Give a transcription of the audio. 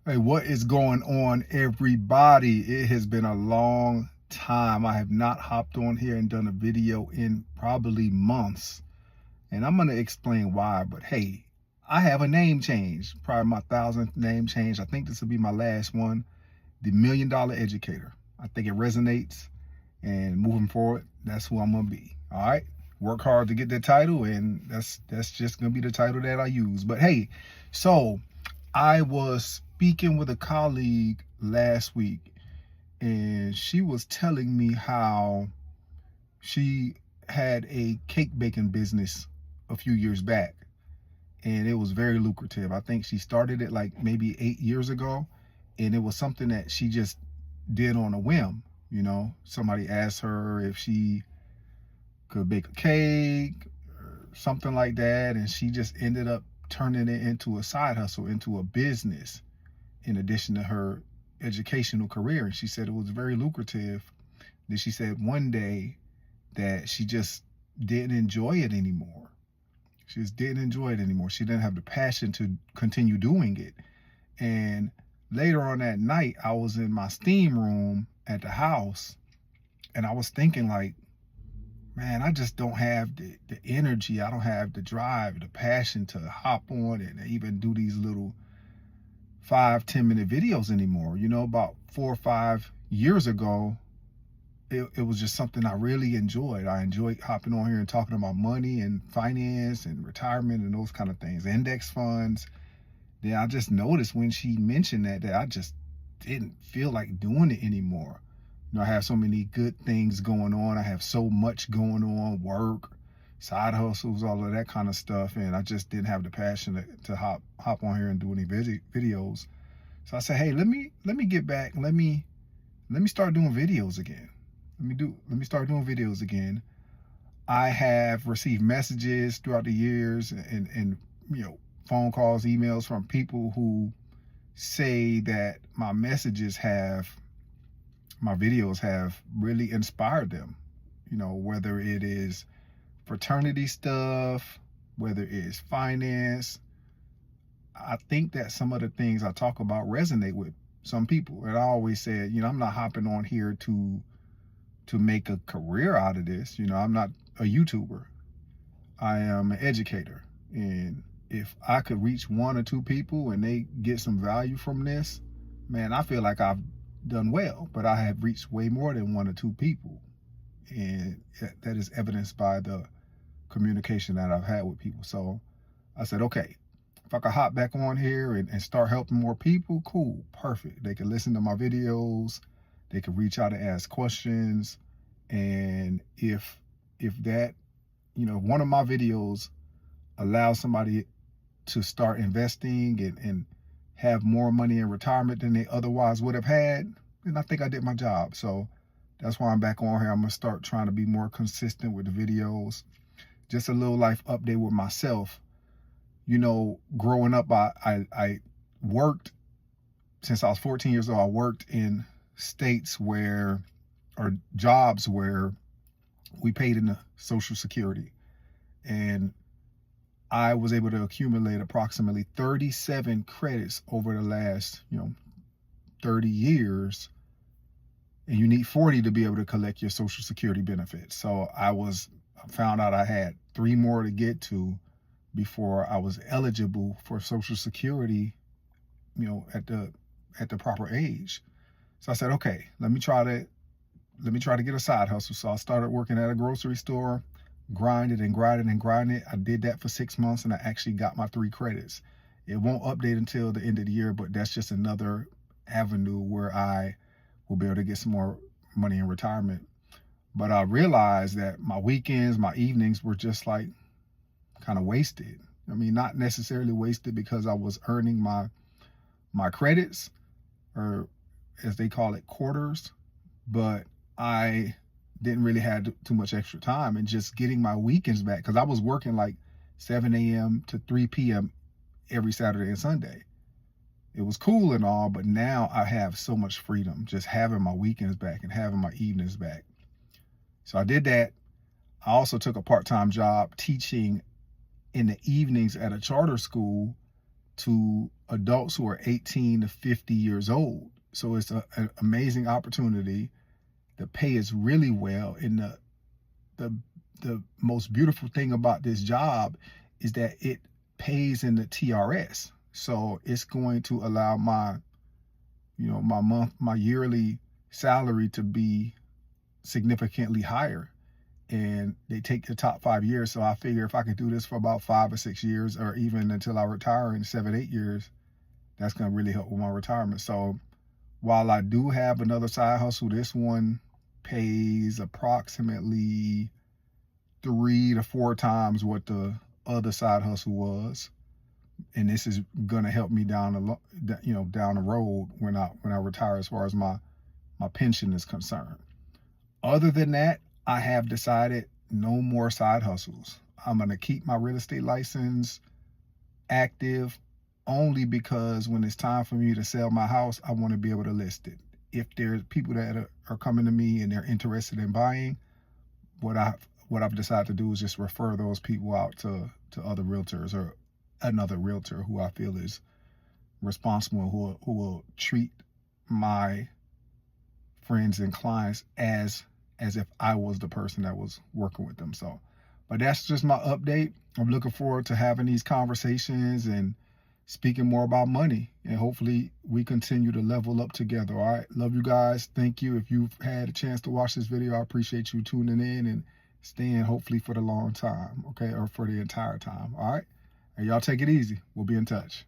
Hey, what is going on, everybody? It has been a long time. I have not hopped on here and done a video in probably months. And I'm going to explain why. But hey, I have a name change, probably my 1,000th name change. I think this will be my last one, the $1,000,000 Educator. I think it resonates. And moving forward, that's who I'm going to be. All right. Work hard to get that title, and that's just going to be the title that I use. But hey, so I was speaking with a colleague last week, and she was telling me how she had a cake baking business a few years back, and it was very lucrative. I think she started it like maybe 8 years ago, and it was something that she just did on a whim. Somebody asked her if she could bake a cake or something like that, and she just ended up turning it into a side hustle, into a business, in addition to her educational career. And she said it was very lucrative. Then she said one day that she just didn't enjoy it anymore. She just didn't enjoy it anymore. She didn't have the passion to continue doing it. And later on that night, I was in my steam room at the house, and I was thinking like, man, I just don't have the energy. I don't have the drive, the passion to hop on and even do these little 5-10 minute videos anymore. About 4 or 5 years ago, it was just something I really enjoyed. I enjoyed hopping on here and talking about money and finance and retirement and those kind of things, index funds. Then I just noticed when she mentioned that I just didn't feel like doing it anymore. I have so many good things going on. I have so much going on, work, side hustles, all of that kind of stuff. And I just didn't have the passion to hop on here and do any videos. So I said, hey, let me get back. Let me start doing videos again. Let me start doing videos again. I have received messages throughout the years and phone calls, emails from people who say that my videos have really inspired them. Whether it is fraternity stuff, whether it's finance. I think that some of the things I talk about resonate with some people. And I always said, I'm not hopping on here to make a career out of this. I'm not a YouTuber. I am an educator. And if I could reach 1 or 2 people and they get some value from this, man, I feel like I've done well. But I have reached way more than 1 or 2 people. And that is evidenced by the communication that I've had with people. So I said, okay, if I could hop back on here and start helping more people, cool, perfect. They can listen to my videos. They can reach out and ask questions. And if that, one of my videos allows somebody to start investing and have more money in retirement than they otherwise would have had, then I think I did my job. So that's why I'm back on here. I'm going to start trying to be more consistent with the videos. Just a little life update with myself. Growing up, I worked, since I was 14 years old, I worked in states or jobs where we paid into Social Security. And I was able to accumulate approximately 37 credits over the last, 30 years. And you need 40 to be able to collect your Social Security benefits. So I found out I had 3 more to get to before I was eligible for Social Security, at the proper age. So I said, okay, let me try to get a side hustle. So I started working at a grocery store, grinded and grinded and grinded. I did that for 6 months, and I actually got my 3 credits. It won't update until the end of the year, but that's just another avenue where I will be able to get some more money in retirement. But I realized that my weekends, my evenings were just like kind of wasted. I mean, not necessarily wasted because I was earning my credits, or as they call it, quarters, but I didn't really have too much extra time, and just getting my weekends back, because I was working like 7 a.m. to 3 p.m. every Saturday and Sunday. It was cool and all, but now I have so much freedom just having my weekends back and having my evenings back. So I did that. I also took a part-time job teaching in the evenings at a charter school to adults who are 18 to 50 years old. So it's an amazing opportunity. The pay is really well, and the most beautiful thing about this job is that it pays in the TRS. So it's going to allow my, my yearly salary to be significantly higher. And they take the top 5 years. So I figure if I could do this for about 5 or 6 years, or even until I retire in 7, 8 years, that's going to really help with my retirement. So while I do have another side hustle, this one pays approximately 3 to 4 times what the other side hustle was, and this is gonna help me down the road when I retire, as far as my pension is concerned. Other than that, I have decided no more side hustles. I'm gonna keep my real estate license active, only because when it's time for me to sell my house, I want to be able to list it. If there's people that are coming to me and they're interested in buying, what I've decided to do is just refer those people out to other realtors, or another realtor who I feel is responsible, who will treat my friends and clients as if I was the person that was working with them. So, but that's just my update. I'm looking forward to having these conversations and speaking more about money, and hopefully we continue to level up together. All right, love you guys. Thank you. If you've had a chance to watch this video, I appreciate you tuning in and staying, hopefully for the long time, okay, or for the entire time. All right, and y'all take it easy. We'll be in touch.